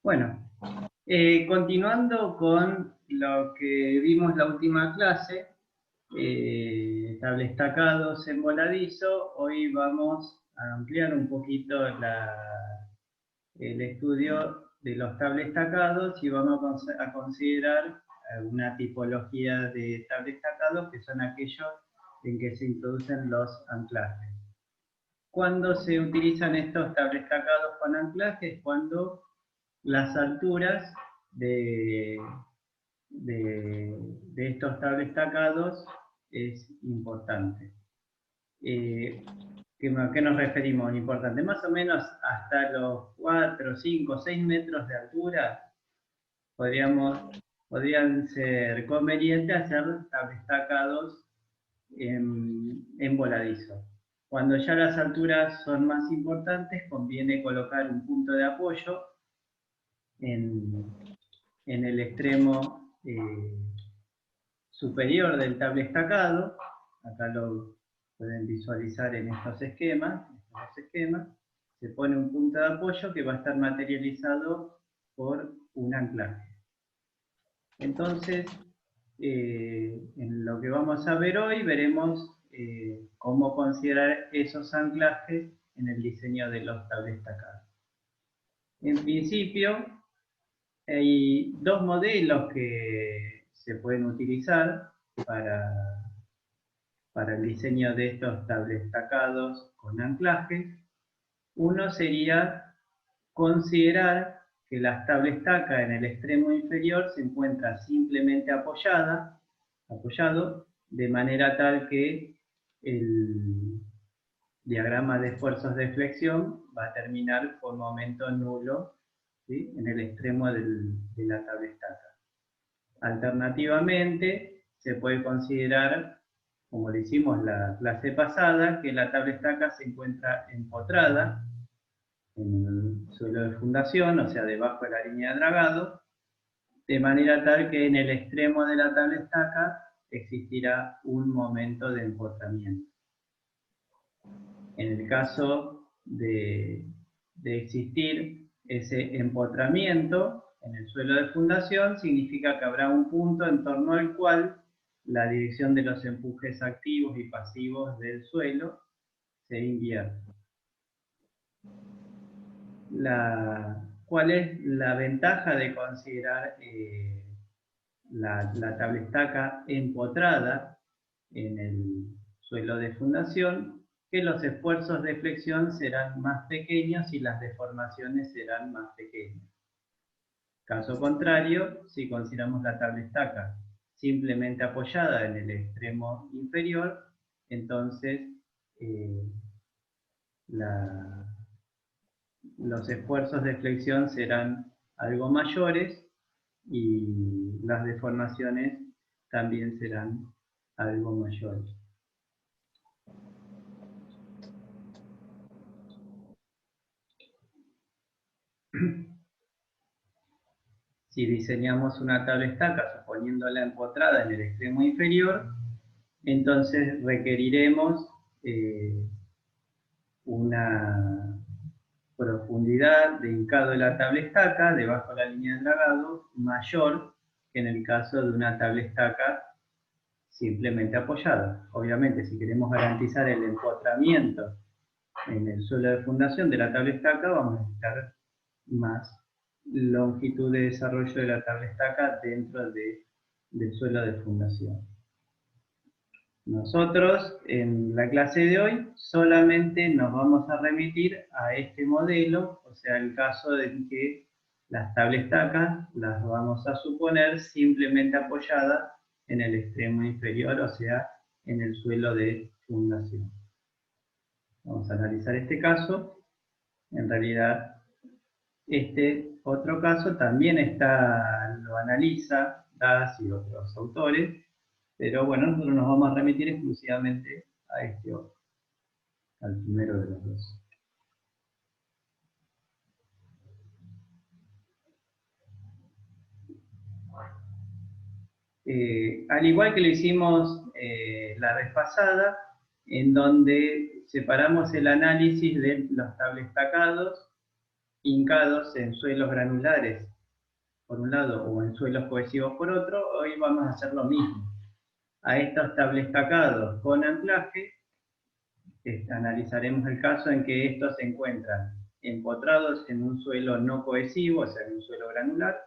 Bueno, continuando con lo que vimos la última clase, tablestacados en voladizo, hoy vamos a ampliar un poquito el estudio de los tablestacados y vamos a considerar una tipología de tablestacados que son aquellos en que se introducen los anclajes. ¿Cuándo se utilizan estos tablestacados con anclajes? Cuando las alturas de estos tablestacados es importante. ¿Qué nos referimos? Importante. Más o menos hasta los 4, 5, 6 metros de altura podrían ser convenientes hacer tablestacados en voladizo. Cuando ya las alturas son más importantes, conviene colocar un punto de apoyo en, en el extremo superior del tablestacado. Acá lo pueden visualizar en estos esquemas. Se pone un punto de apoyo que va a estar materializado por un anclaje. Entonces, en lo que vamos a ver hoy, veremos cómo considerar esos anclajes en el diseño de los tablestacados. En principio, hay dos modelos que se pueden utilizar para el diseño de estos tablestacados con anclajes. Uno sería considerar que la tablestaca en el extremo inferior se encuentra simplemente apoyado, de manera tal que el diagrama de esfuerzos de flexión va a terminar con momento nulo, ¿sí?, en el extremo de la tablestaca. Alternativamente, se puede considerar, como lo hicimos la clase pasada, que la tablestaca se encuentra empotrada en el suelo de fundación, o sea, debajo de la línea de dragado, de manera tal que en el extremo de la tablestaca existirá un momento de empotramiento. En el caso de existir ese empotramiento en el suelo de fundación, significa que habrá un punto en torno al cual la dirección de los empujes activos y pasivos del suelo se invierte. ¿Cuál es la ventaja de considerar la tablestaca empotrada en el suelo de fundación? Que los esfuerzos de flexión serán más pequeños y las deformaciones serán más pequeñas. Caso contrario, si consideramos la tablestaca simplemente apoyada en el extremo inferior, entonces los esfuerzos de flexión serán algo mayores y las deformaciones también serán algo mayores. Si diseñamos una tablestaca suponiéndola empotrada en el extremo inferior, entonces requeriremos una profundidad de hincado de la tablestaca debajo de la línea de dragado mayor que en el caso de una tablestaca simplemente apoyada. Obviamente, si queremos garantizar el empotramiento en el suelo de fundación de la tablestaca, vamos a necesitar más longitud de desarrollo de la tablestaca dentro del suelo de fundación. Nosotros, en la clase de hoy, solamente nos vamos a remitir a este modelo, o sea, el caso de que las tablestacas las vamos a suponer simplemente apoyadas en el extremo inferior, o sea, en el suelo de fundación. Vamos a analizar este caso. En realidad, este otro caso también lo analiza Das y otros autores, pero bueno, nosotros nos vamos a remitir exclusivamente a este otro, al primero de los dos. Al igual que lo hicimos la vez pasada, en donde separamos el análisis de los tablestacados hincados en suelos granulares por un lado o en suelos cohesivos por otro, hoy vamos a hacer lo mismo. A estos tablestacados con anclaje, analizaremos el caso en que estos se encuentran empotrados en un suelo no cohesivo, o sea, en un suelo granular,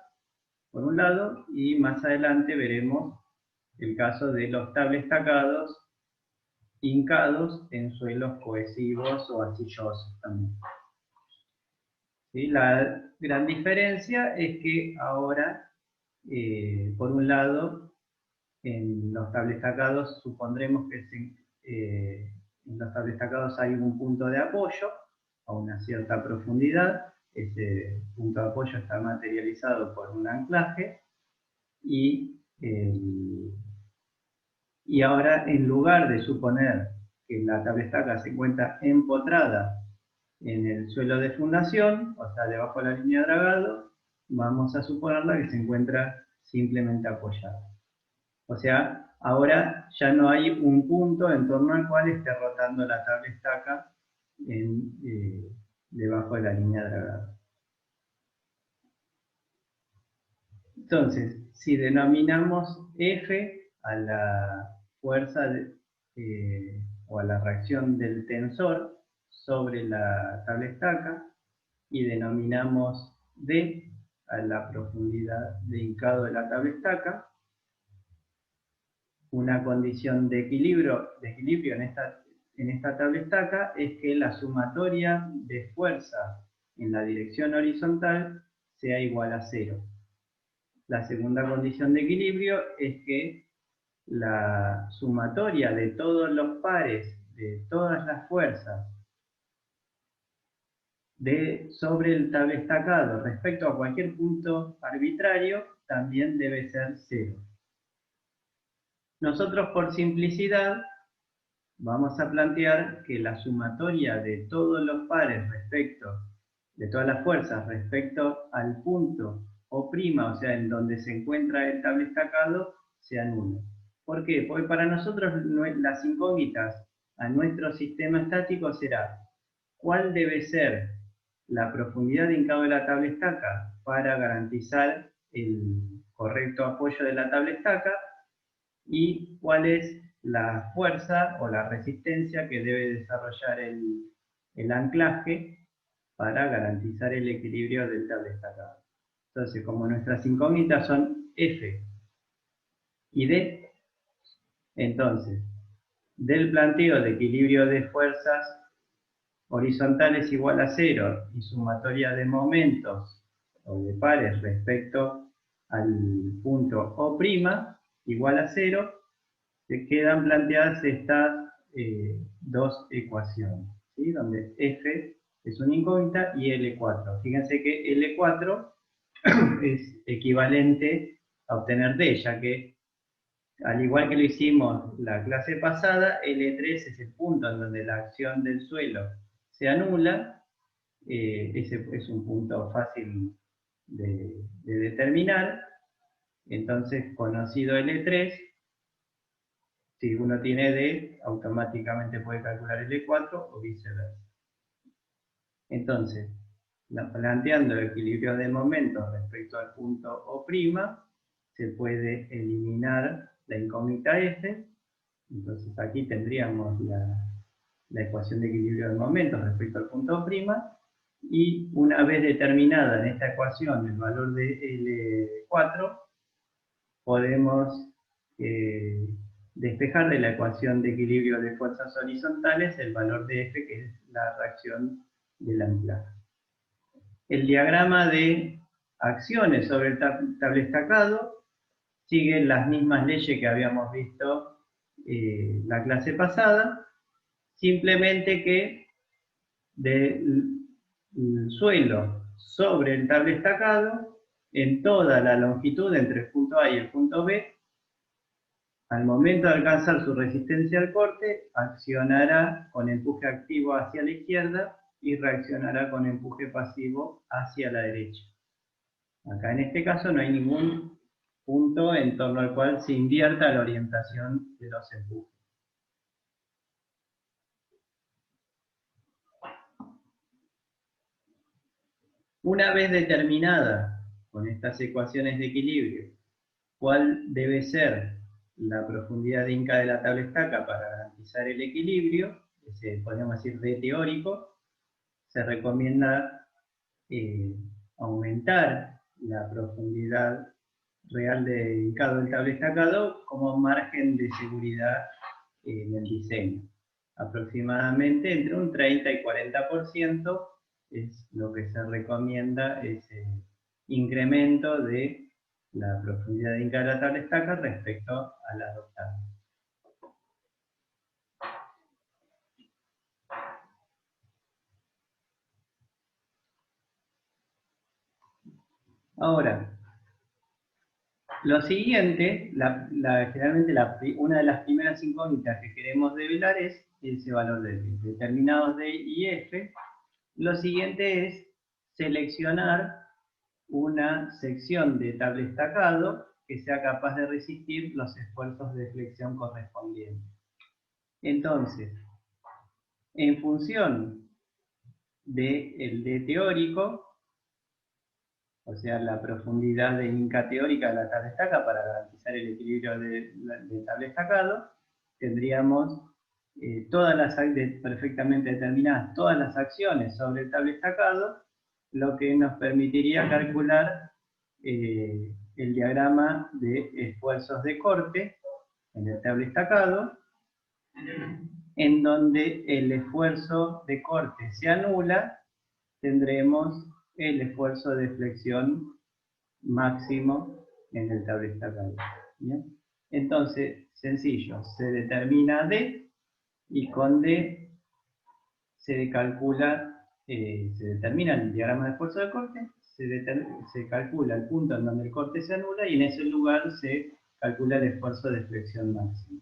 por un lado, y más adelante veremos el caso de los tablestacados hincados en suelos cohesivos o arcillosos también. ¿Sí? La gran diferencia es que ahora, por un lado, en los tablestacados supondremos que en los tablestacados hay un punto de apoyo a una cierta profundidad. Ese punto de apoyo está materializado por un anclaje y ahora, en lugar de suponer que la tablestaca se encuentra empotrada en el suelo de fundación, o sea, debajo de la línea de dragado, vamos a suponerla que se encuentra simplemente apoyada. O sea, ahora ya no hay un punto en torno al cual esté rotando la tablestaca debajo de la línea de dragado. Entonces, si denominamos F a la fuerza o a la reacción del tensor sobre la tablestaca y denominamos D a la profundidad de hincado de la tablestaca, una condición de equilibrio en esta tablestaca es que la sumatoria de fuerza en la dirección horizontal sea igual a 0. La segunda condición de equilibrio es que la sumatoria de todos los pares, de todas las fuerzas sobre el tablestacado respecto a cualquier punto arbitrario también debe ser 0. Nosotros, por simplicidad, vamos a plantear que la sumatoria de todos los pares de todas las fuerzas respecto al punto O', o sea, en donde se encuentra el tablestacado, sea nulo. ¿Por qué? Porque para nosotros las incógnitas a nuestro sistema estático será ¿cuál debe ser la profundidad de hincado de la tablestaca para garantizar el correcto apoyo de la tablestaca? Y cuál es la fuerza o la resistencia que debe desarrollar el anclaje para garantizar el equilibrio del tablestacado. Entonces, como nuestras incógnitas son F y D, entonces, del planteo de equilibrio de fuerzas horizontales igual a 0 y sumatoria de momentos o de pares respecto al punto O' igual a 0, se quedan planteadas estas dos ecuaciones, ¿sí? Donde F es una incógnita y L4. Fíjense que L4 es equivalente a obtener D, ya que al igual que lo hicimos la clase pasada, L3 es el punto en donde la acción del suelo se anula. Ese es un punto fácil de determinar. Entonces, conocido L3, si uno tiene D, automáticamente puede calcular L4 o viceversa. Entonces, planteando el equilibrio de momentos respecto al punto O', se puede eliminar la incógnita F. Entonces aquí tendríamos la ecuación de equilibrio de momentos respecto al punto O', y una vez determinada en esta ecuación el valor de L4, podemos despejar de la ecuación de equilibrio de fuerzas horizontales el valor de F, que es la reacción del anclaje. El diagrama de acciones sobre el tablestacado sigue las mismas leyes que habíamos visto la clase pasada, simplemente que del suelo sobre el tablestacado, en toda la longitud entre el punto A y el punto B, al momento de alcanzar su resistencia al corte, accionará con empuje activo hacia la izquierda y reaccionará con empuje pasivo hacia la derecha. Acá en este caso no hay ningún punto en torno al cual se invierta la orientación de los empujes. Una vez determinada con estas ecuaciones de equilibrio cuál debe ser la profundidad de Inca de la tabla estaca para garantizar el equilibrio, ese podemos decir D teórico, se recomienda aumentar la profundidad real de hincado del tabla estacado como margen de seguridad en el diseño. Aproximadamente entre un 30 y 40% es lo que se recomienda, ese incremento de la profundidad de hincado de la tabla estaca respecto a la adoptada. Ahora, lo siguiente, generalmente una de las primeras incógnitas que queremos develar es ese valor de determinados D y F. Lo siguiente es seleccionar una sección de tabla estacado que sea capaz de resistir los esfuerzos de flexión correspondientes. Entonces, en función del D teórico, o sea, la profundidad de Inca teórica de la tabla estaca para garantizar el equilibrio del tabla estacado, tendríamos perfectamente determinadas todas las acciones sobre el tabla estacado, lo que nos permitiría calcular el diagrama de esfuerzos de corte en el tabla estacado, en donde el esfuerzo de corte se anula, tendremos el esfuerzo de flexión máximo en el tabla estacado. ¿Bien? Entonces, sencillo, se determina D y con D se calcula, se determina el diagrama de esfuerzo de corte, se calcula el punto en donde el corte se anula y en ese lugar se calcula el esfuerzo de flexión máximo.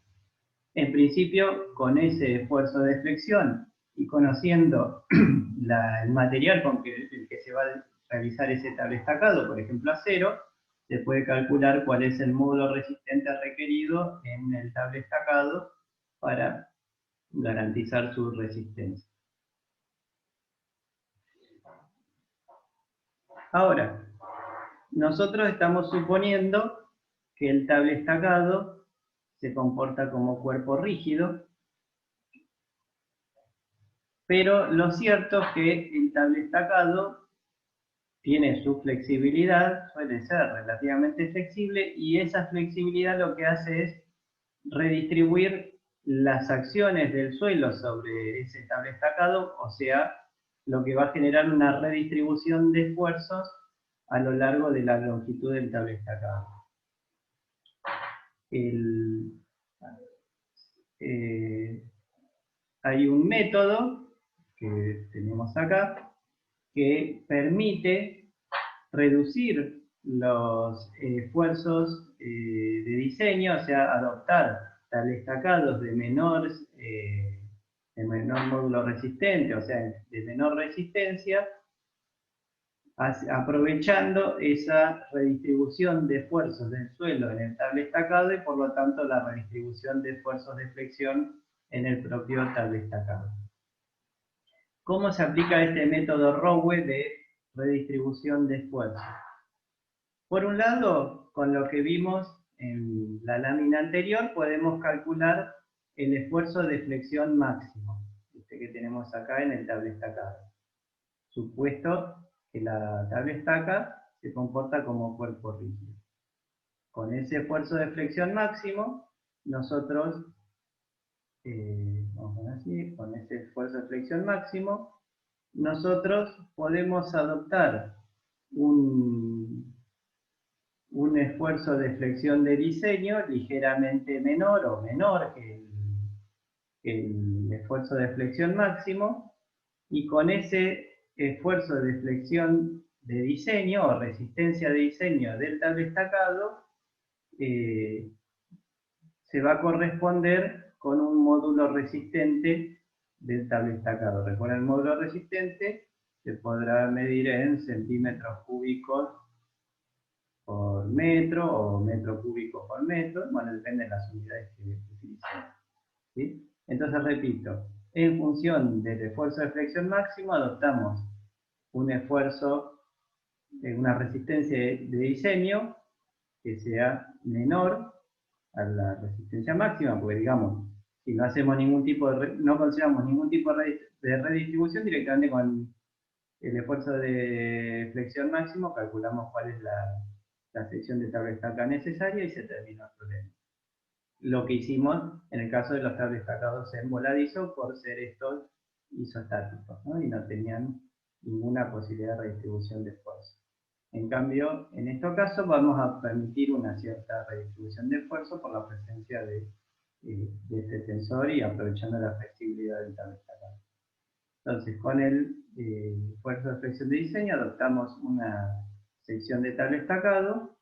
En principio, con ese esfuerzo de flexión y conociendo el material con el que se va a realizar ese tabla estacado, por ejemplo acero, se puede calcular cuál es el módulo resistente requerido en el tabla estacado para garantizar su resistencia. Ahora, nosotros estamos suponiendo que el tabla estacado se comporta como cuerpo rígido, pero lo cierto es que el tabla estacado tiene su flexibilidad, suele ser relativamente flexible, y esa flexibilidad lo que hace es redistribuir las acciones del suelo sobre ese tabla estacado, o sea, lo que va a generar una redistribución de esfuerzos a lo largo de la longitud del tabla estacado. Hay un método que tenemos acá que permite reducir los esfuerzos de diseño, o sea, adoptar tabla estacados de menor módulo resistente, o sea, de menor resistencia, aprovechando esa redistribución de esfuerzos del suelo en el tabla estacado y por lo tanto la redistribución de esfuerzos de flexión en el propio tabla estacado. ¿Cómo se aplica este método Rowe de redistribución de esfuerzos? Por un lado, con lo que vimos en la lámina anterior, podemos calcular el esfuerzo de flexión máximo, este que tenemos acá en el tabla estacado. Supuesto que la tabla estaca se comporta como cuerpo rígido. Con ese esfuerzo de flexión máximo, nosotros, vamos a ver así, con ese esfuerzo de flexión máximo, nosotros podemos adoptar un esfuerzo de flexión de diseño ligeramente menor o menor que el esfuerzo de flexión máximo, y con ese esfuerzo de flexión de diseño o resistencia de diseño del tabla estacado se va a corresponder con un módulo resistente del tabla estacado. Recuerden, el módulo resistente se podrá medir en centímetros cúbicos por metro o metro cúbico por metro, bueno, depende de las unidades que utilicemos. ¿Sí? Entonces, repito, en función del esfuerzo de flexión máximo adoptamos un esfuerzo una resistencia de diseño que sea menor a la resistencia máxima, porque digamos, si no hacemos ningún tipo de, no consideramos ningún tipo de redistribución, directamente con el esfuerzo de flexión máximo calculamos cuál es la sección de tabla estaca necesaria y se termina el problema. Lo que hicimos en el caso de los tabla estacados en voladizo por ser estos isostáticos, ¿no? Y no tenían ninguna posibilidad de redistribución de esfuerzo. En cambio, en estos casos vamos a permitir una cierta redistribución de esfuerzo por la presencia de este tensor y aprovechando la flexibilidad del tabla estacado. Entonces, con el esfuerzo de flexión de diseño adoptamos una sección de tabla estacado,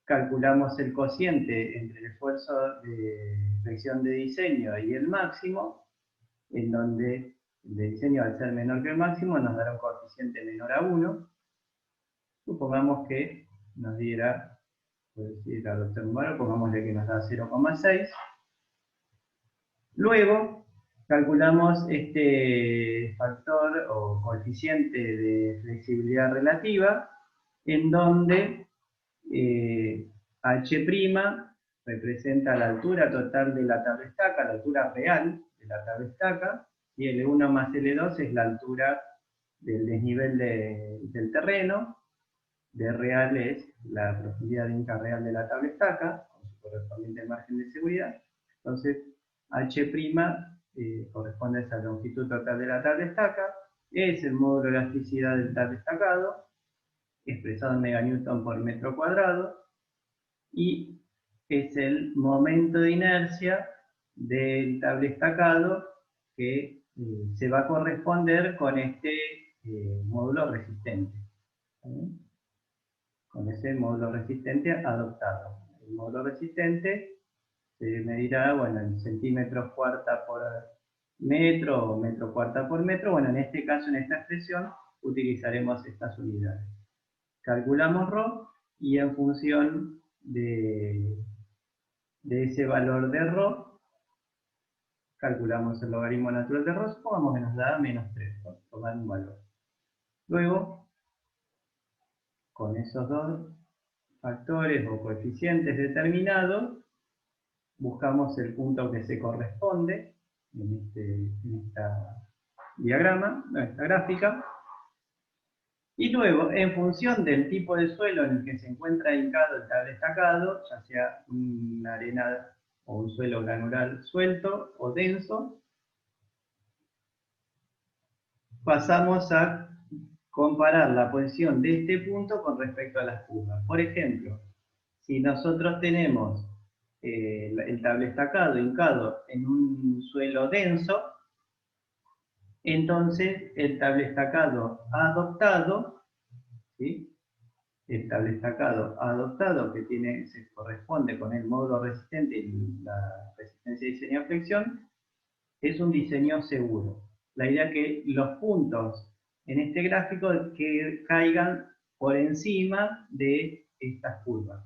calculamos el cociente entre el esfuerzo de flexión de diseño y el máximo, en donde el de diseño al ser menor que el máximo nos dará un coeficiente menor a 1. Supongamos que nos diera, por decir adoptar un valor, pongámosle que nos da 0,6. Luego, calculamos este factor o coeficiente de flexibilidad relativa, en donde H' representa la altura total de la tabla estaca, la altura real de la tabla estaca, y L1 más L2 es la altura del desnivel del terreno, D real es la profundidad inca real de la tabla estaca, con su correspondiente margen de seguridad. Entonces, H' corresponde a esa longitud total de la tabla estaca, es el módulo de elasticidad del tabla estacado, expresado en meganewton por metro cuadrado, y es el momento de inercia del tabla estacado que se va a corresponder con este módulo resistente. ¿Sí? Con ese módulo resistente adoptado. El módulo resistente se medirá, bueno, en centímetros cuarta por metro o metro cuarta por metro. Bueno, en este caso, en esta expresión, utilizaremos estas unidades. Calculamos ρ y en función de ese valor de ρ, calculamos el logaritmo natural de ρ, supongamos que nos da menos 3, por tomar un valor. Luego, con esos dos factores o coeficientes determinados, buscamos el punto que se corresponde en esta diagrama, en esta gráfica, y luego, en función del tipo de suelo en el que se encuentra hincado el tabla estacado, ya sea una arena o un suelo granular suelto o denso, pasamos a comparar la posición de este punto con respecto a las curvas. Por ejemplo, si nosotros tenemos el tabla estacado hincado en un suelo denso, entonces el tabla estacado adoptado, ¿sí? El tabla estacado adoptado que se corresponde con el módulo resistente y la resistencia de diseño a flexión, es un diseño seguro. La idea es que los puntos en este gráfico que caigan por encima de estas curvas.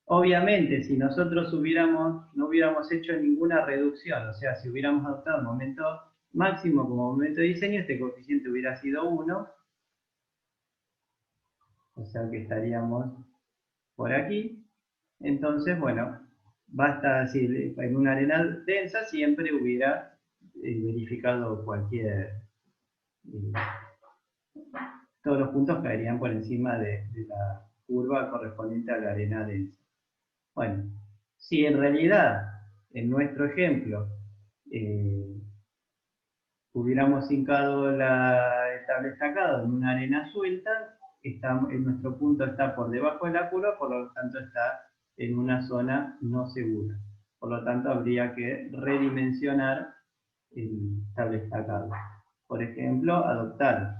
Obviamente, si nosotros no hubiéramos hecho ninguna reducción, o sea, si hubiéramos adoptado el momento máximo como momento de diseño, este coeficiente hubiera sido 1, o sea que estaríamos por aquí. Entonces, bueno, basta decir, en una arena densa siempre hubiera verificado todos los puntos caerían por encima de la curva correspondiente a la arena densa. Bueno, si en realidad, en nuestro ejemplo, hubiéramos hincado el tabla estacado en una arena suelta, nuestro punto está por debajo de la curva, por lo tanto está en una zona no segura. Por lo tanto, habría que redimensionar el tabla estacado. Por ejemplo, adoptar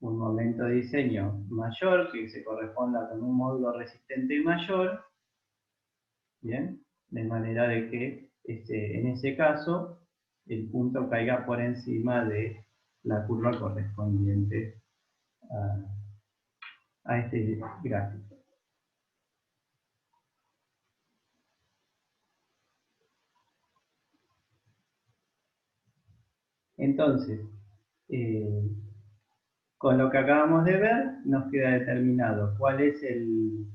un momento de diseño mayor que se corresponda con un módulo resistente mayor, ¿bien? De manera de que en ese caso el punto caiga por encima de la curva correspondiente a este gráfico. Entonces, Con lo que acabamos de ver, nos queda determinado cuál es el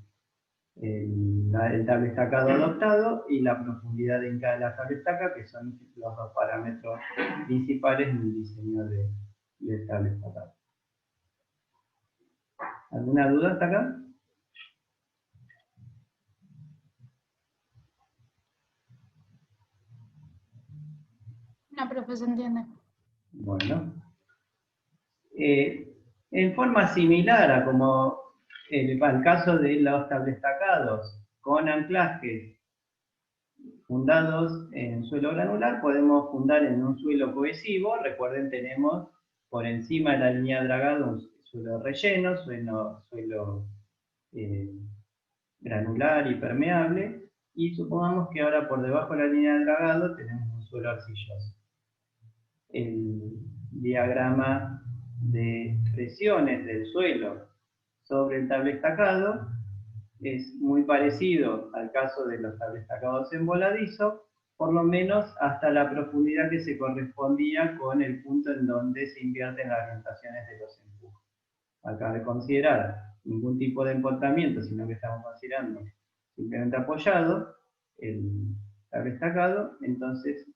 tabla estacado adoptado y la profundidad de cada de la tabla estaca, que son los dos parámetros principales en el diseño del tabla estacado. ¿Alguna duda hasta acá? No, profe, se entiende. Bueno. En forma similar a como al caso de los tablestacados con anclajes fundados en suelo granular, podemos fundar en un suelo cohesivo. Recuerden, tenemos por encima de la línea de dragado un suelo relleno, suelo granular y permeable, y supongamos que ahora por debajo de la línea de dragado tenemos un suelo arcilloso. El diagrama de presiones del suelo sobre el tablestacado es muy parecido al caso de los tablestacados en voladizo, por lo menos hasta la profundidad que se correspondía con el punto en donde se invierten las orientaciones de los empujes. Acá de considerar ningún tipo de empotamiento, sino que estamos considerando simplemente apoyado el tablestacado, entonces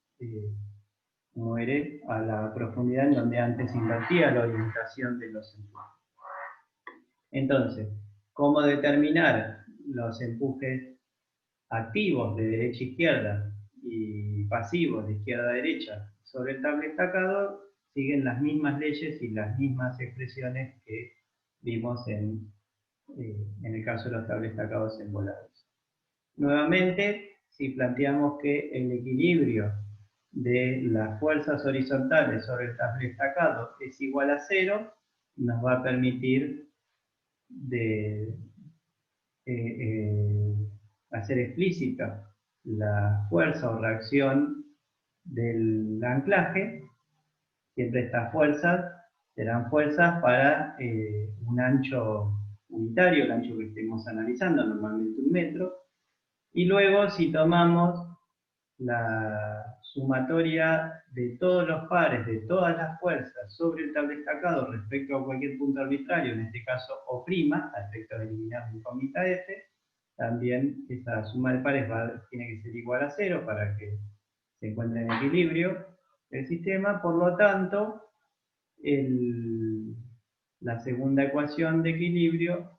muere a la profundidad en donde antes invertía la orientación de los empujes. Entonces, ¿cómo determinar los empujes activos de derecha a izquierda y pasivos de izquierda a derecha sobre el tablestacado? Siguen las mismas leyes y las mismas expresiones que vimos en el caso de los tablestacados envolados. Nuevamente, si planteamos que el equilibrio de las fuerzas horizontales sobre el tablestacado es igual a 0, nos va a permitir hacer explícita la fuerza o reacción del anclaje. Siempre estas fuerzas serán fuerzas para un ancho unitario, el ancho que estemos analizando, normalmente 1 metro. Y luego, si tomamos la sumatoria de todos los pares, de todas las fuerzas sobre el tablestacado respecto a cualquier punto arbitrario, en este caso O', a efecto de eliminar la incógnita F, también esa suma de pares tiene que ser igual a 0 para que se encuentre en equilibrio el sistema. Por lo tanto, la segunda ecuación de equilibrio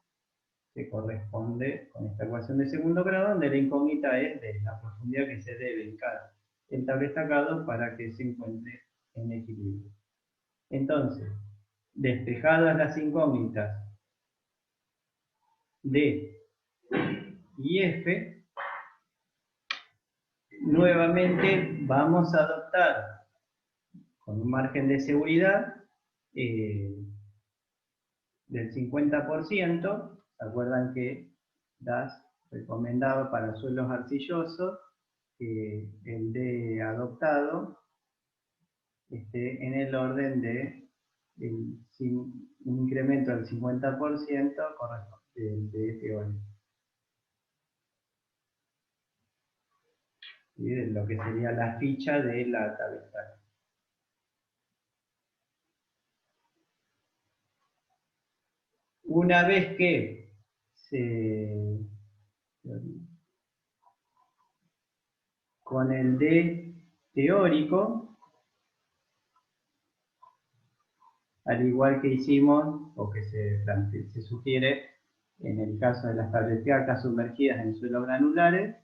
se corresponde con esta ecuación de segundo grado, donde la incógnita es de la profundidad que se debe indicar el tablestacado para que se encuentre en equilibrio. Entonces, despejadas las incógnitas D y F, nuevamente vamos a adoptar con un margen de seguridad del 50%. ¿Se acuerdan que DAS recomendaba para suelos arcillosos que el D adoptado esté en el orden de un incremento del 50% de teórico? ¿Sí? De lo que sería la ficha de la tabla. Una vez que con el D teórico, al igual que hicimos, o que se sugiere en el caso de las tableteacas sumergidas en suelos granulares,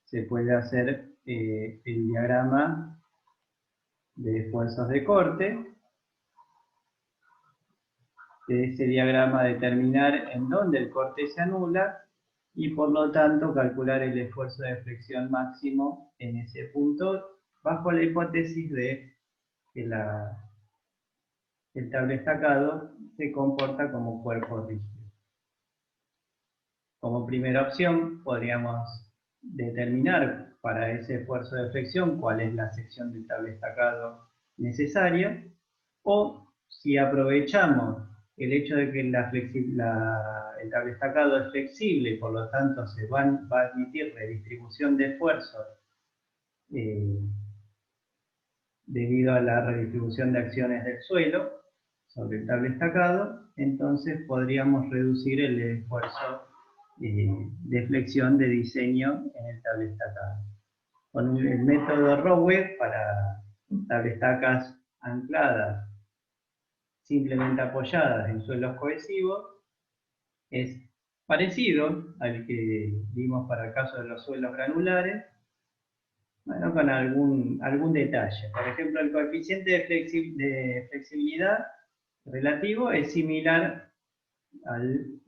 se puede hacer el diagrama de esfuerzos de corte. De ese diagrama determinar en dónde el corte se anula y por lo tanto calcular el esfuerzo de flexión máximo en ese punto, bajo la hipótesis de que el tablestacado se comporta como cuerpo rígido. Como primera opción, podríamos determinar para ese esfuerzo de flexión cuál es la sección del tablestacado necesaria, o si aprovechamos el hecho de que el tablestacado es flexible y por lo tanto se va a admitir redistribución de esfuerzos debido a la redistribución de acciones del suelo, sobre el tablestacado, entonces podríamos reducir el esfuerzo de flexión de diseño en el tablestacado. Con el método Rowe para tablestacas ancladas, simplemente apoyadas en suelos cohesivos, es parecido al que vimos para el caso de los suelos granulares, bueno, con algún detalle. Por ejemplo, el coeficiente de flexibilidad relativo es similar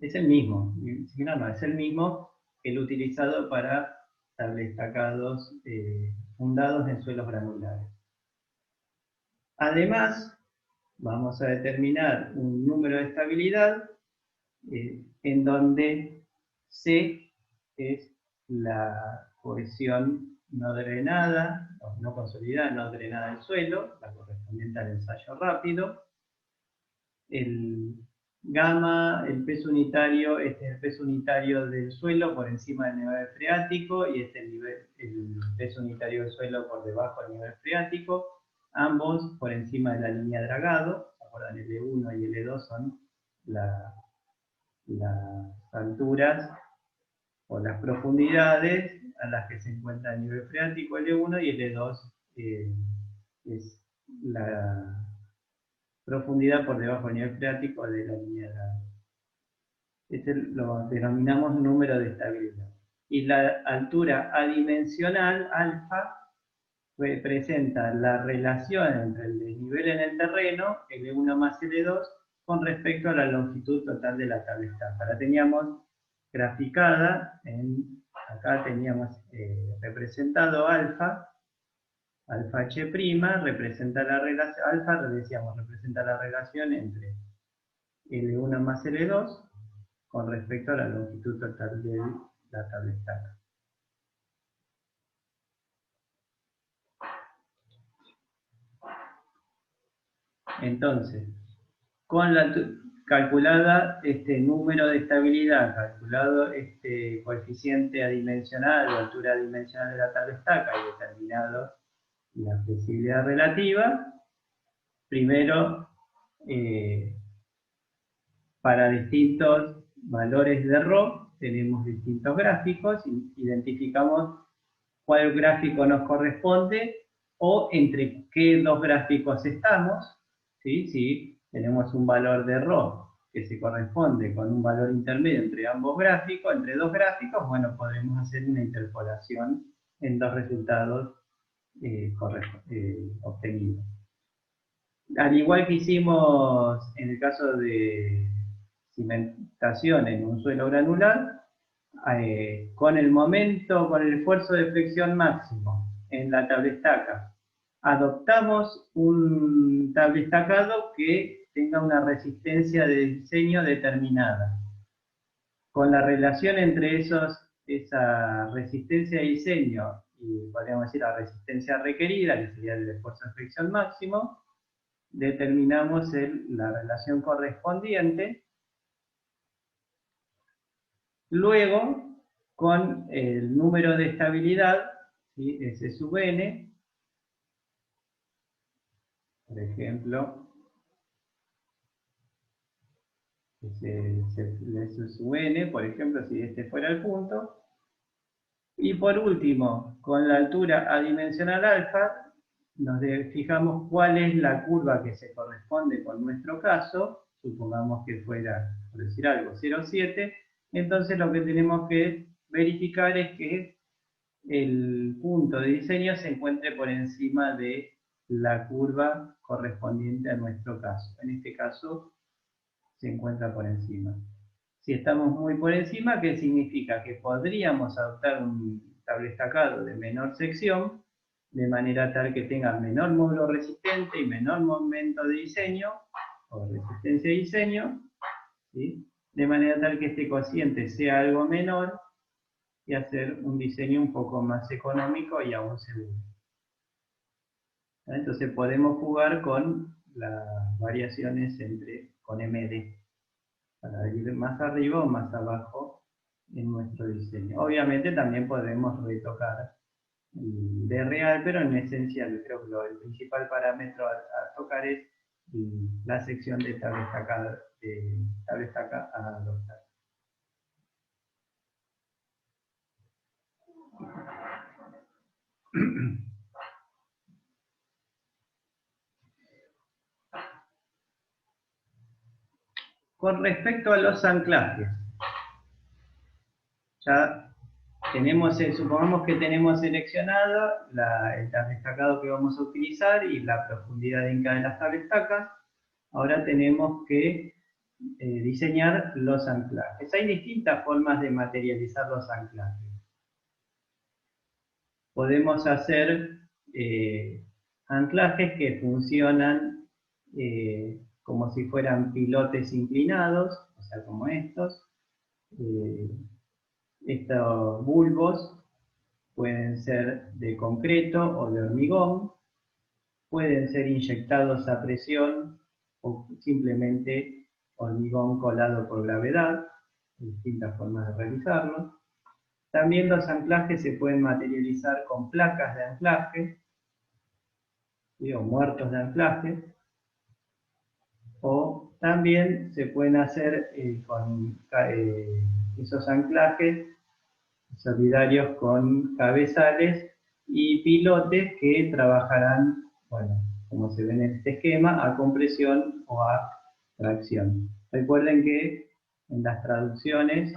es el mismo, es el mismo que el utilizado para tablestacados fundados en suelos granulares. Además, vamos a determinar un número de estabilidad en donde C es la cohesión no drenada, no consolidada, no drenada del suelo, la correspondiente al ensayo rápido. El gamma, el peso unitario, este es el peso unitario del suelo por encima del nivel freático y este es el peso unitario del suelo por debajo del nivel freático, ambos por encima de la línea de dragado. ¿Se acuerdan? L1 y L2 son las alturas o las profundidades a las que se encuentra el nivel freático L1 y L2 es la profundidad por debajo del nivel freático de la línea de dragado. Este lo denominamos número de estabilidad. Y la altura adimensional, alfa, representa la relación entre el desnivel en el terreno, L1 más L2, con respecto a la longitud total de la tablestaca. La teníamos graficada, acá teníamos representado alfa h', representa la relación, alfa, decíamos, representa la relación entre L1 más L2 con respecto a la longitud total de la tablestaca. Entonces, con la calculada este número de estabilidad, calculado este coeficiente adimensional o altura adimensional de la tablestaca y determinado la flexibilidad relativa, primero, para distintos valores de ρ, tenemos distintos gráficos, identificamos cuál gráfico nos corresponde o entre qué dos gráficos estamos. ¿Sí? Si tenemos un valor de ρ que se corresponde con un valor intermedio entre ambos gráficos, entre dos gráficos, bueno, podremos hacer una interpolación en dos resultados obtenidos. Al igual que hicimos en el caso de cimentación en un suelo granular, con el momento, con el esfuerzo de flexión máximo en la tablestaca, adoptamos un tablestacado que tenga una resistencia de diseño determinada. Con la relación entre esa resistencia de diseño y, podríamos decir, la resistencia requerida, que sería el esfuerzo de flexión máximo, determinamos la relación correspondiente. Luego, con el número de estabilidad, ¿sí? S sub n, por ejemplo, S sub n, por ejemplo, si este fuera el punto. Y por último, con la altura adimensional alfa, nos fijamos cuál es la curva que se corresponde con nuestro caso, supongamos que fuera, por decir algo, 0,7, entonces lo que tenemos que verificar es que el punto de diseño se encuentre por encima de la curva correspondiente a nuestro caso. En este caso, se encuentra por encima. Si estamos muy por encima, ¿qué significa? Que podríamos adoptar un tablestacado de menor sección, de manera tal que tenga menor módulo resistente y menor momento de diseño, o resistencia de diseño, ¿sí? De manera tal que este cociente sea algo menor y hacer un diseño un poco más económico y aún seguro. Entonces podemos jugar con las variaciones con MD, para ir más arriba o más abajo en nuestro diseño. Obviamente también podemos retocar de real, pero en esencia creo que el principal parámetro a tocar es la sección de tabla estaca a adoptar. Con respecto a los anclajes, ya tenemos, supongamos que tenemos seleccionado el tablestacado que vamos a utilizar y la profundidad de cada de las tablestacas. Ahora tenemos que diseñar los anclajes. Hay distintas formas de materializar los anclajes. Podemos hacer anclajes que funcionan como si fueran pilotes inclinados, o sea, como estos. Estos bulbos pueden ser de concreto o de hormigón, pueden ser inyectados a presión o simplemente hormigón colado por gravedad, distintas formas de realizarlo. También los anclajes se pueden materializar con placas de anclaje, o muertos de anclaje, o también se pueden hacer con esos anclajes solidarios con cabezales y pilotes que trabajarán, bueno, como se ve en este esquema, a compresión o a tracción. Recuerden que en las traducciones,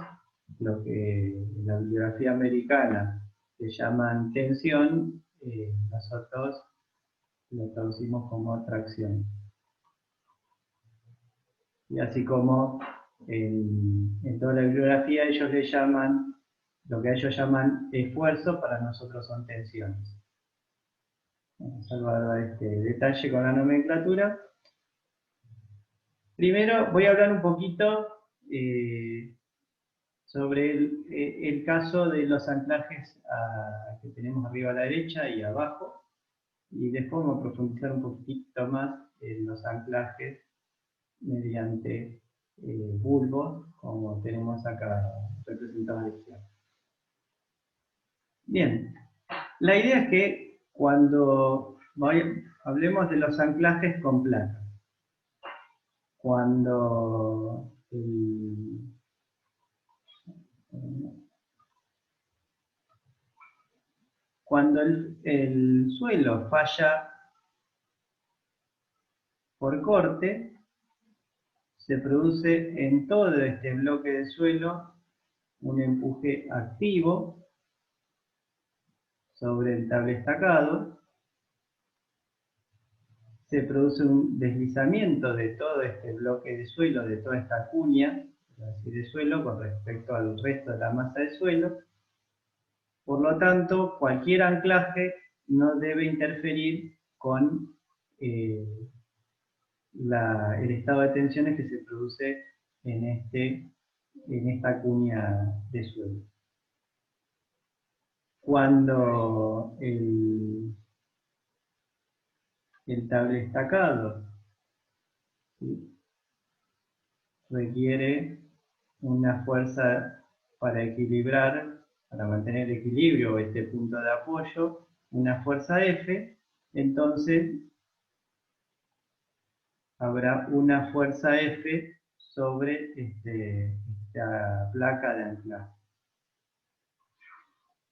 lo que en la bibliografía americana se llaman tensión, nosotros lo traducimos como tracción. Y así como en toda la bibliografía ellos le llaman, lo que ellos llaman esfuerzo, para nosotros son tensiones. Salvado este detalle con la nomenclatura. Primero voy a hablar un poquito sobre el caso de los anclajes que tenemos arriba a la derecha y abajo, y después vamos a profundizar un poquito más en los anclajes mediante bulbos, como tenemos acá representados a la izquierda. Bien, la idea es que cuando hablemos de los anclajes con placas, cuando el suelo falla por corte, se produce en todo este bloque de suelo un empuje activo sobre el tablestacado, se produce un deslizamiento de todo este bloque de suelo, de toda esta cuña de suelo con respecto al resto de la masa de suelo. Por lo tanto, cualquier anclaje no debe interferir con el estado de tensiones que se produce en esta cuña de suelo. Cuando el tablestacado, ¿sí?, requiere una fuerza para equilibrar, para mantener el equilibrio, este punto de apoyo, una fuerza F, entonces habrá una fuerza F sobre esta placa de anclaje.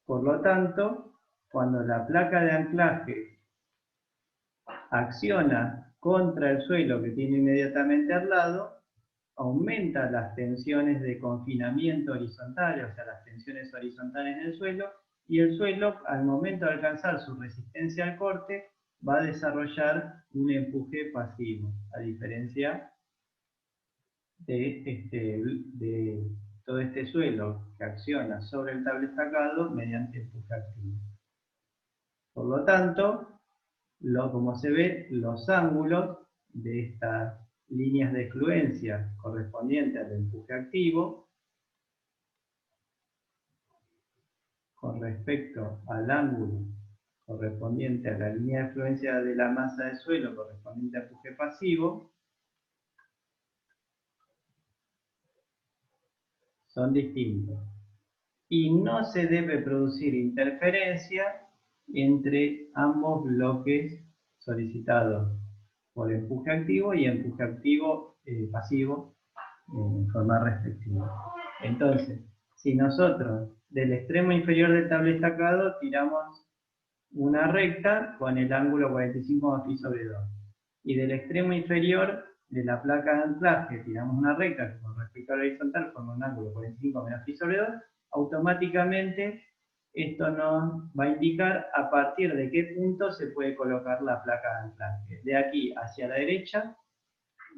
Por lo tanto, cuando la placa de anclaje acciona contra el suelo que tiene inmediatamente al lado, aumenta las tensiones de confinamiento horizontales, o sea, las tensiones horizontales en el suelo, y el suelo, al momento de alcanzar su resistencia al corte, va a desarrollar un empuje pasivo, a diferencia de todo este suelo que acciona sobre el tablestacado mediante empuje activo. Por lo tanto, como se ve, los ángulos de estas líneas de fluencia correspondientes al empuje activo con respecto al ángulo correspondiente a la línea de fluencia de la masa de suelo correspondiente al empuje pasivo son distintos. Y no se debe producir interferencia entre ambos bloques solicitados por empuje activo y empuje activo pasivo en forma respectiva. Entonces, si nosotros del extremo inferior del tablet estacado tiramos una recta con el ángulo 45 más pi sobre 2, y del extremo inferior de la placa de anclaje tiramos una recta que con respecto a la horizontal forma un ángulo 45 menos pi sobre 2, automáticamente esto nos va a indicar a partir de qué punto se puede colocar la placa de anclaje. De aquí hacia la derecha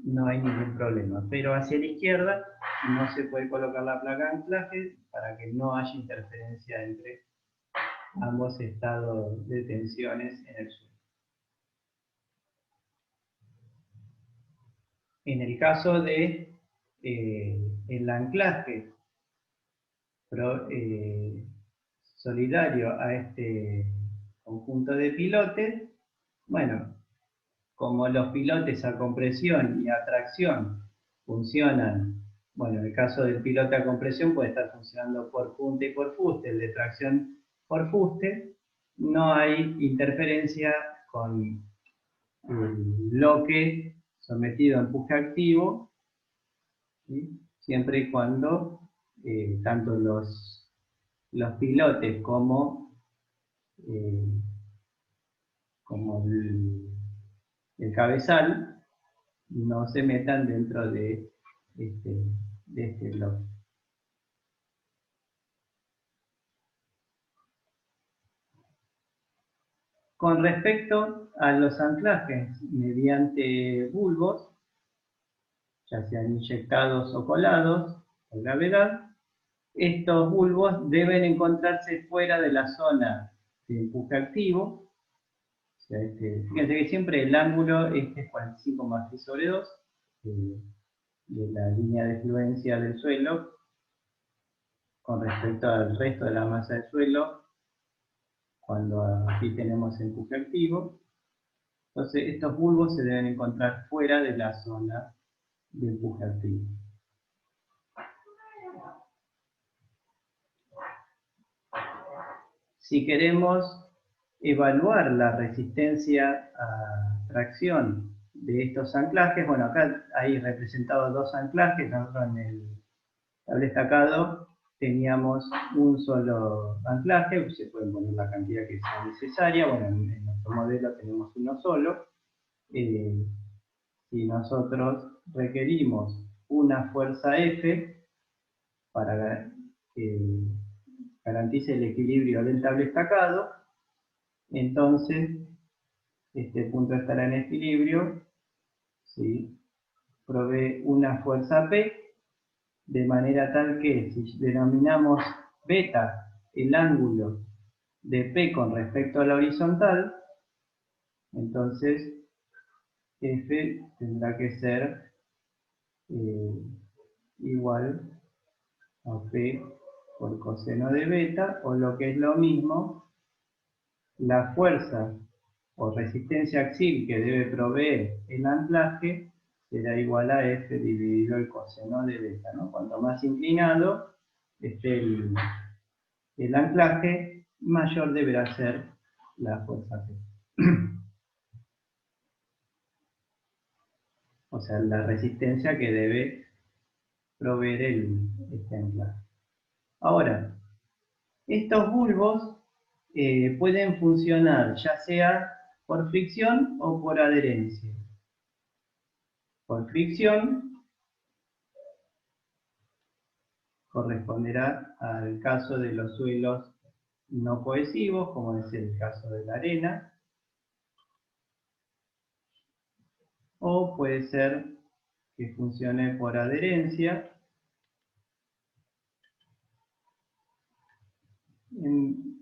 no hay ningún problema, pero hacia la izquierda no se puede colocar la placa de anclaje para que no haya interferencia entre ambos estados de tensiones en el suelo. En el caso de el anclaje solidario a este conjunto de pilotes, bueno, como los pilotes a compresión y a tracción funcionan, bueno, en el caso del pilote a compresión puede estar funcionando por punta y por fuste, el de tracción por fuste, no hay interferencia con el bloque sometido a empuje activo, ¿sí? Siempre y cuando tanto los pilotes como el cabezal no se metan dentro de este bloque. Con respecto a los anclajes mediante bulbos, ya sean inyectados o colados por gravedad, estos bulbos deben encontrarse fuera de la zona de empuje activo. O sea, fíjense que siempre el ángulo es 45 más pi sobre 2 de la línea de fluencia del suelo con respecto al resto de la masa del suelo cuando aquí tenemos empuje activo. Entonces estos bulbos se deben encontrar fuera de la zona de empuje activo. Si queremos evaluar la resistencia a tracción de estos anclajes, bueno, acá hay representados dos anclajes, nosotros en el tablet estacado teníamos un solo anclaje, se pueden poner la cantidad que sea necesaria, bueno, en nuestro modelo tenemos uno solo. Si nosotros requerimos una fuerza F para que garantice el equilibrio del tablet estacado, entonces este punto estará en equilibrio, ¿sí? Provee una fuerza P, de manera tal que si denominamos beta el ángulo de P con respecto a la horizontal, entonces F tendrá que ser igual a P por coseno de beta, o lo que es lo mismo, la fuerza o resistencia axil que debe proveer el anclaje será igual a F dividido el coseno de beta, ¿no? Cuanto más inclinado esté el anclaje, mayor deberá ser la fuerza P. O sea, la resistencia que debe proveer este anclaje. Ahora, estos bulbos pueden funcionar ya sea por fricción o por adherencia. Por fricción corresponderá al caso de los suelos no cohesivos, como es el caso de la arena, o puede ser que funcione por adherencia en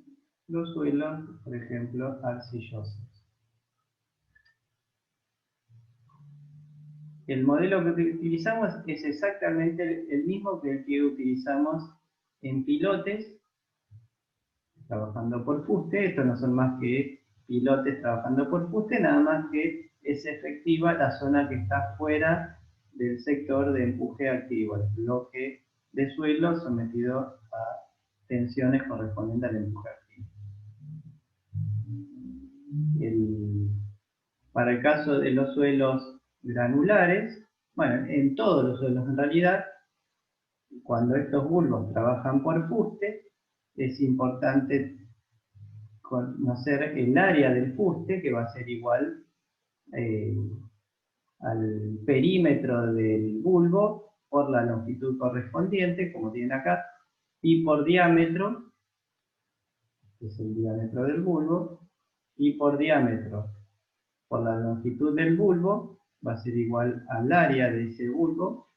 los suelos, por ejemplo, arcillosos. El modelo que utilizamos es exactamente el mismo que el que utilizamos en pilotes, trabajando por fuste. Estos no son más que pilotes trabajando por fuste, nada más que es efectiva la zona que está fuera del sector de empuje activo, el bloque de suelo sometido a tensiones correspondientes al empuje activo. Para el caso de los suelos granulares, bueno, en todos los suelos en realidad, cuando estos bulbos trabajan por fuste, es importante conocer el área del fuste, que va a ser igual al perímetro del bulbo por la longitud correspondiente, como tienen acá, pi por diámetro, que es el diámetro del bulbo, pi por diámetro por la longitud del bulbo, va a ser igual al área de ese bulbo.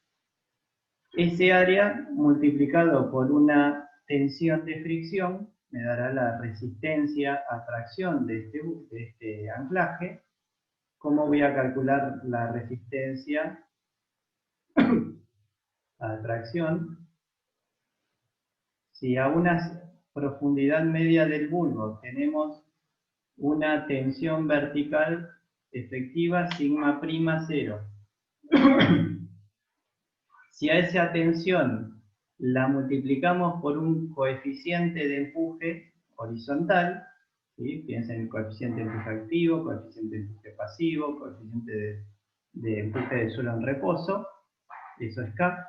Ese área multiplicado por una tensión de fricción me dará la resistencia a tracción de este anclaje. ¿Cómo voy a calcular la resistencia a tracción? Si a una profundidad media del bulbo tenemos una tensión vertical efectiva sigma prima 0. Si a esa tensión la multiplicamos por un coeficiente de empuje horizontal, ¿sí? Piensen en coeficiente de empuje activo, coeficiente de empuje pasivo, coeficiente de empuje del suelo en reposo, eso es K.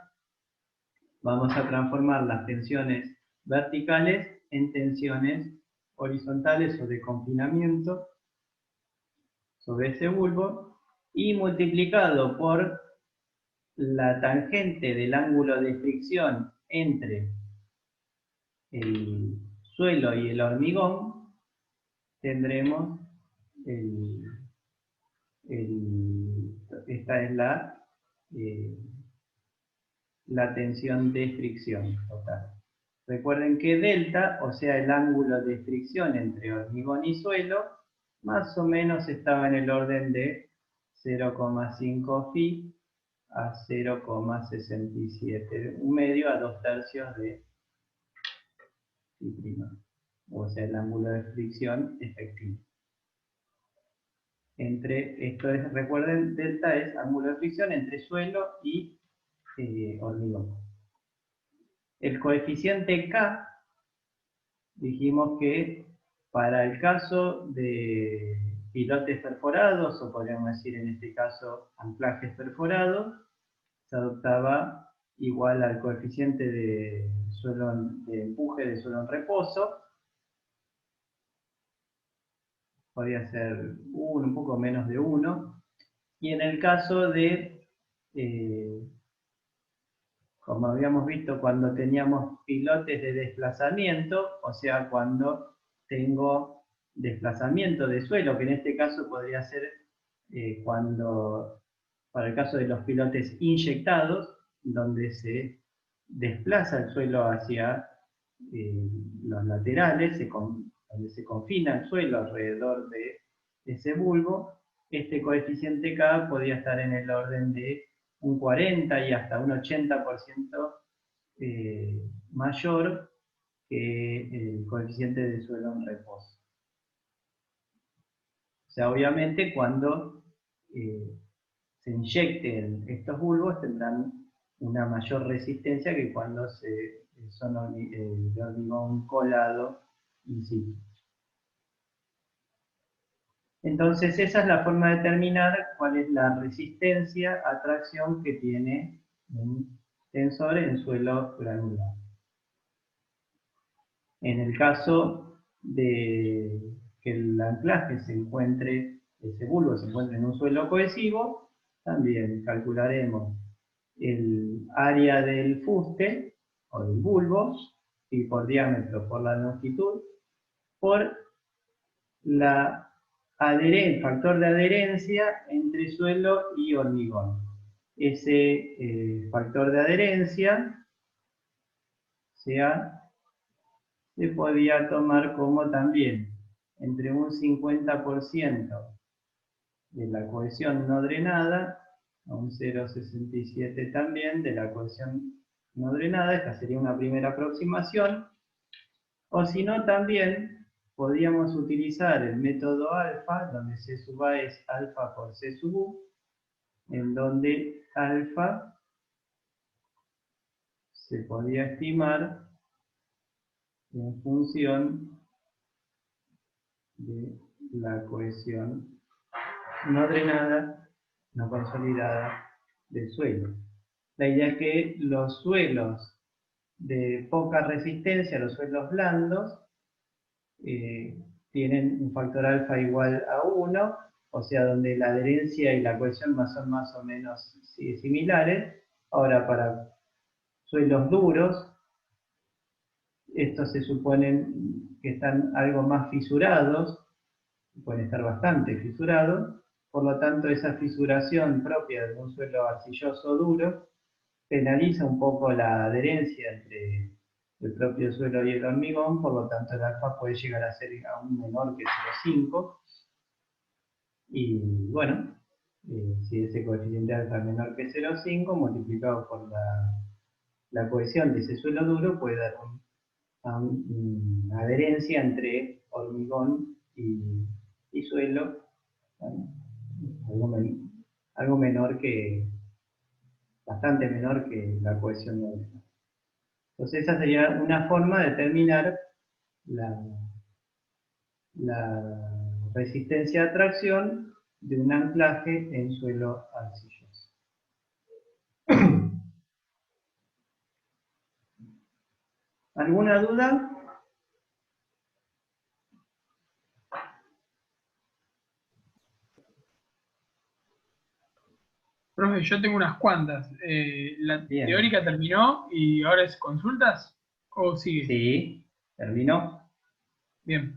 Vamos a transformar las tensiones verticales en tensiones horizontales o de confinamiento sobre ese bulbo y multiplicado por la tangente del ángulo de fricción entre el suelo y el hormigón, tendremos esta es la tensión de fricción total. Recuerden que delta, o sea el ángulo de fricción entre hormigón y suelo, más o menos estaba en el orden de 0,5 phi a 0,67, un medio a 2/3 de phi prima, o sea el ángulo de fricción efectivo. Recuerden, delta es ángulo de fricción entre suelo y hormigón. El coeficiente K, dijimos que para el caso de pilotes perforados, o podríamos decir en este caso anclajes perforados, se adoptaba igual al coeficiente de empuje de suelo en reposo. Podría ser 1, un poco menos de 1. Y en el caso de, como habíamos visto cuando teníamos pilotes de desplazamiento, o sea, cuando tengo desplazamiento de suelo, que en este caso podría ser para el caso de los pilotes inyectados, donde se desplaza el suelo hacia los laterales, donde se confina el suelo alrededor de ese bulbo, este coeficiente K podría estar en el orden de un 40 y hasta un 80% mayor que el coeficiente de suelo en reposo. O sea, obviamente cuando se inyecten estos bulbos tendrán una mayor resistencia que cuando son de hormigón colado in situ. Entonces esa es la forma de determinar cuál es la resistencia a tracción que tiene un tensor en suelo granular. En el caso de que el anclaje ese bulbo se encuentre en un suelo cohesivo, también calcularemos el área del fuste o del bulbo, y por diámetro por la longitud, por el factor de adherencia entre suelo y hormigón. Ese factor de adherencia se podía tomar como también entre un 50% de la cohesión no drenada a un 0,67 también de la cohesión no drenada. Esta sería una primera aproximación. O si no, también podríamos utilizar el método alfa, donde C sub A es alfa por C sub U, en donde alfa se podía estimar en función de la cohesión no drenada, no consolidada del suelo. La idea es que los suelos de poca resistencia, los suelos blandos, tienen un factor alfa igual a 1, o sea, donde la adherencia y la cohesión son más o menos similares. Ahora, para suelos duros, estos se suponen que están algo más fisurados, pueden estar bastante fisurados, por lo tanto esa fisuración propia de un suelo arcilloso duro penaliza un poco la adherencia entre el propio suelo y el hormigón, por lo tanto el alfa puede llegar a ser aún menor que 0,5. Y bueno, si ese coeficiente alfa es menor que 0,5, multiplicado por la cohesión de ese suelo duro, puede dar una adherencia entre hormigón y suelo, bueno, algo menor que, bastante menor que la cohesión de. Entonces esa sería una forma de determinar la resistencia a tracción de un anclaje en suelo arcilloso. ¿Alguna duda? Profe, yo tengo unas cuantas. ¿La Bien. teórica terminó y ahora es consultas? ¿O sigue? Sí, terminó. Bien.